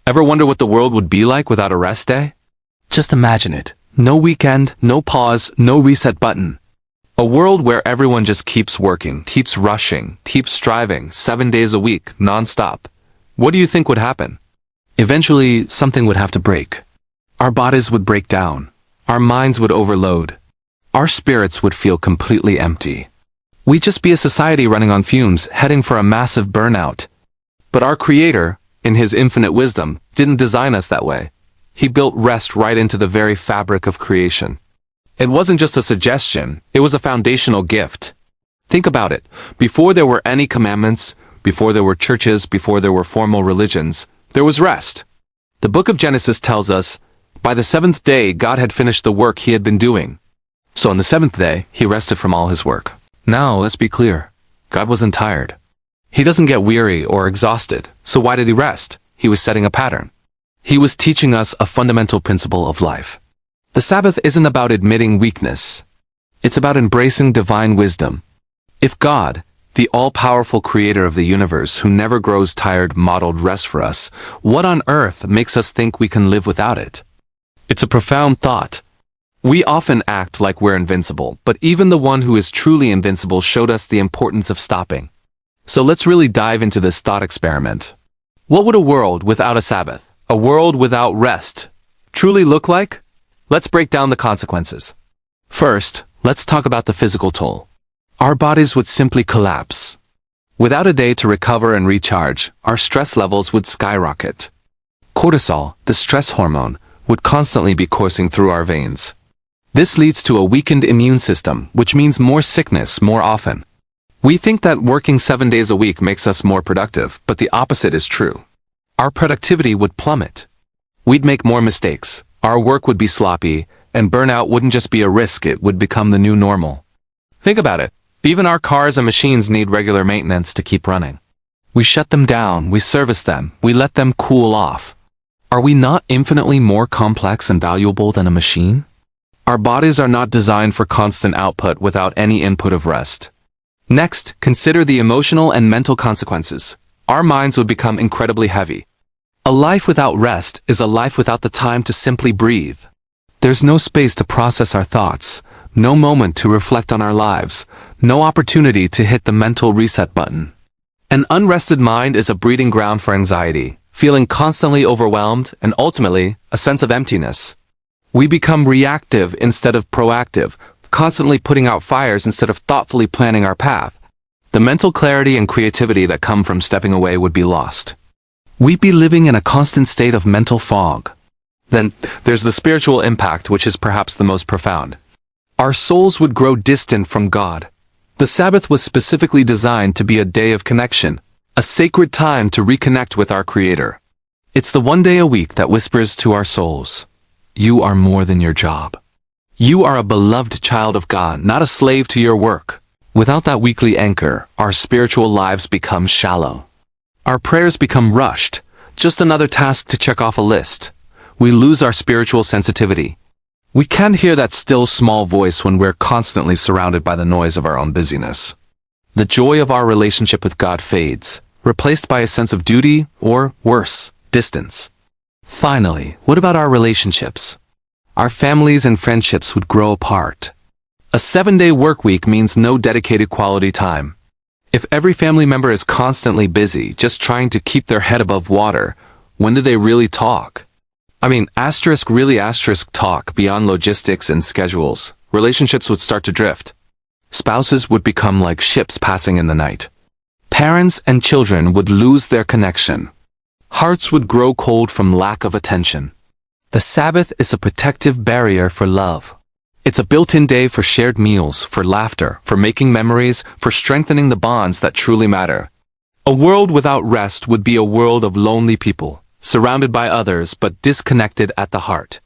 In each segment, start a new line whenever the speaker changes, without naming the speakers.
Ever wonder what the world would be like without a rest day? Just imagine it. No weekend, no pause, no reset button. A world where everyone just keeps working, keeps rushing, keeps striving, 7 days a week, non-stop. What do you think would happen? Eventually, something would have to break. Our bodies would break down. Our minds would overload. Our spirits would feel completely empty. We'd just be a society running on fumes, heading for a massive burnout. But our Creator, in His infinite wisdom, didn't design us that way. He built rest right into the very fabric of creation. It wasn't just a suggestion, it was a foundational gift. Think about it. Before there were any commandments, before there were churches, before there were formal religions, there was rest. The book of Genesis tells us, by the seventh day God had finished the work He had been doing. So on the seventh day, He rested from all His work. Now, let's be clear. God wasn't tired. He doesn't get weary or exhausted, so why did He rest? He was setting a pattern. He was teaching us a fundamental principle of life. The Sabbath isn't about admitting weakness. It's about embracing divine wisdom. If God, the all-powerful creator of the universe who never grows tired, modeled rest for us, what on earth makes us think we can live without it? It's a profound thought. We often act like we're invincible, but even the one who is truly invincible showed us the importance of stopping. So let's really dive into this thought experiment. What would a world without a Sabbath, a world without rest, truly look like? Let's break down the consequences. First, let's talk about the physical toll. Our bodies would simply collapse. Without a day to recover and recharge, our stress levels would skyrocket. Cortisol, the stress hormone, would constantly be coursing through our veins. This leads to a weakened immune system, which means more sickness more often. We think that working 7 days a week makes us more productive, but the opposite is true. Our productivity would plummet. We'd make more mistakes, our work would be sloppy, and burnout wouldn't just be a risk, it would become the new normal. Think about it. Even our cars and machines need regular maintenance to keep running. We shut them down, we service them, we let them cool off. Are we not infinitely more complex and valuable than a machine? Our bodies are not designed for constant output without any input of rest. Next, consider the emotional and mental consequences. Our minds would become incredibly heavy. A life without rest is a life without the time to simply breathe. There's no space to process our thoughts, no moment to reflect on our lives, no opportunity to hit the mental reset button. An unrested mind is a breeding ground for anxiety, feeling constantly overwhelmed, and ultimately, a sense of emptiness. We become reactive instead of proactive, constantly putting out fires instead of thoughtfully planning our path. The mental clarity and creativity that come from stepping away would be lost. We'd be living in a constant state of mental fog. Then, there's the spiritual impact, which is perhaps the most profound. Our souls would grow distant from God. The Sabbath was specifically designed to be a day of connection, a sacred time to reconnect with our Creator. It's the one day a week that whispers to our souls, "You are more than your job. You are a beloved child of God, not a slave to your work." Without that weekly anchor, our spiritual lives become shallow. Our prayers become rushed, just another task to check off a list. We lose our spiritual sensitivity. We can't hear that still small voice when we're constantly surrounded by the noise of our own busyness. The joy of our relationship with God fades, replaced by a sense of duty, or worse, distance. Finally, what about our relationships? Our families and friendships would grow apart. A 7-day work week means no dedicated quality time. If every family member is constantly busy, just trying to keep their head above water, when do they really talk? I mean, really talk beyond logistics and schedules. Relationships would start to drift. Spouses would become like ships passing in the night. Parents and children would lose their connection. Hearts would grow cold from lack of attention. The Sabbath is a protective barrier for love. It's a built-in day for shared meals, for laughter, for making memories, for strengthening the bonds that truly matter. A world without rest would be a world of lonely people, surrounded by others but disconnected at the heart.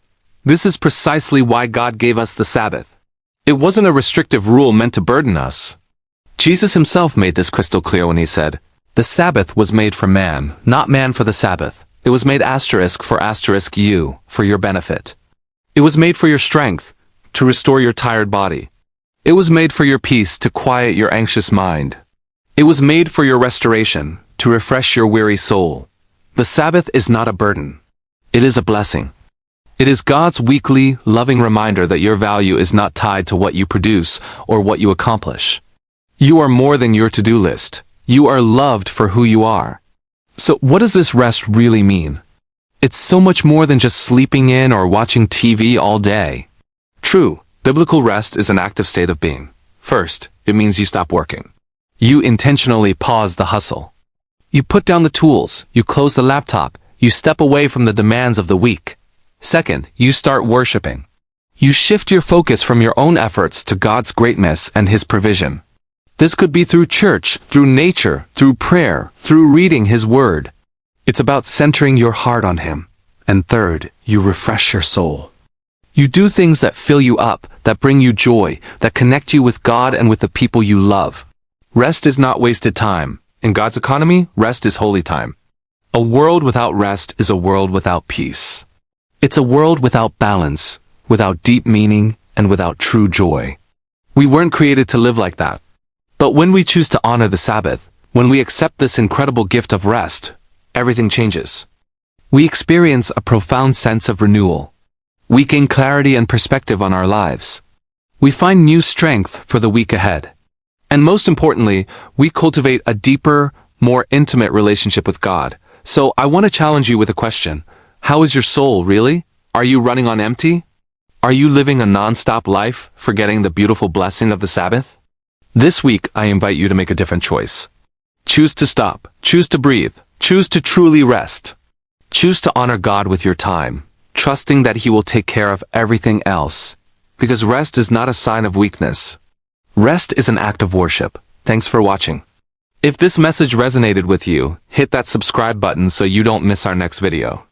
This is precisely why God gave us the Sabbath. It wasn't a restrictive rule meant to burden us. Jesus himself made this crystal clear when he said, "The Sabbath was made for man, not man for the Sabbath. It was made for you, for your benefit. It was made for your strength, to restore your tired body. It was made for your peace, to quiet your anxious mind. It was made for your restoration, to refresh your weary soul. The Sabbath is not a burden. It is a blessing. It is God's weekly, loving reminder that your value is not tied to what you produce or what you accomplish. You are more than your to-do list. You are loved for who you are. So what does this rest really mean? It's so much more than just sleeping in or watching TV all day. True, biblical rest is an active state of being. First, it means you stop working. You intentionally pause the hustle. You put down the tools, you close the laptop, you step away from the demands of the week. Second, you start worshiping. You shift your focus from your own efforts to God's greatness and His provision. This could be through church, through nature, through prayer, through reading His Word. It's about centering your heart on Him. And third, you refresh your soul. You do things that fill you up, that bring you joy, that connect you with God and with the people you love. Rest is not wasted time. In God's economy, rest is holy time. A world without rest is a world without peace. It's a world without balance, without deep meaning, and without true joy. We weren't created to live like that. But when we choose to honor the Sabbath, when we accept this incredible gift of rest, everything changes. We experience a profound sense of renewal. We gain clarity and perspective on our lives. We find new strength for the week ahead. And most importantly, we cultivate a deeper, more intimate relationship with God. So I want to challenge you with a question. How is your soul, really? Are you running on empty? Are you living a non-stop life, forgetting the beautiful blessing of the Sabbath? This week, I invite you to make a different choice. Choose to stop. Choose to breathe. Choose to truly rest. Choose to honor God with your time, trusting that He will take care of everything else. Because rest is not a sign of weakness. Rest is an act of worship. Thanks for watching. If this message resonated with you, hit that subscribe button so you don't miss our next video.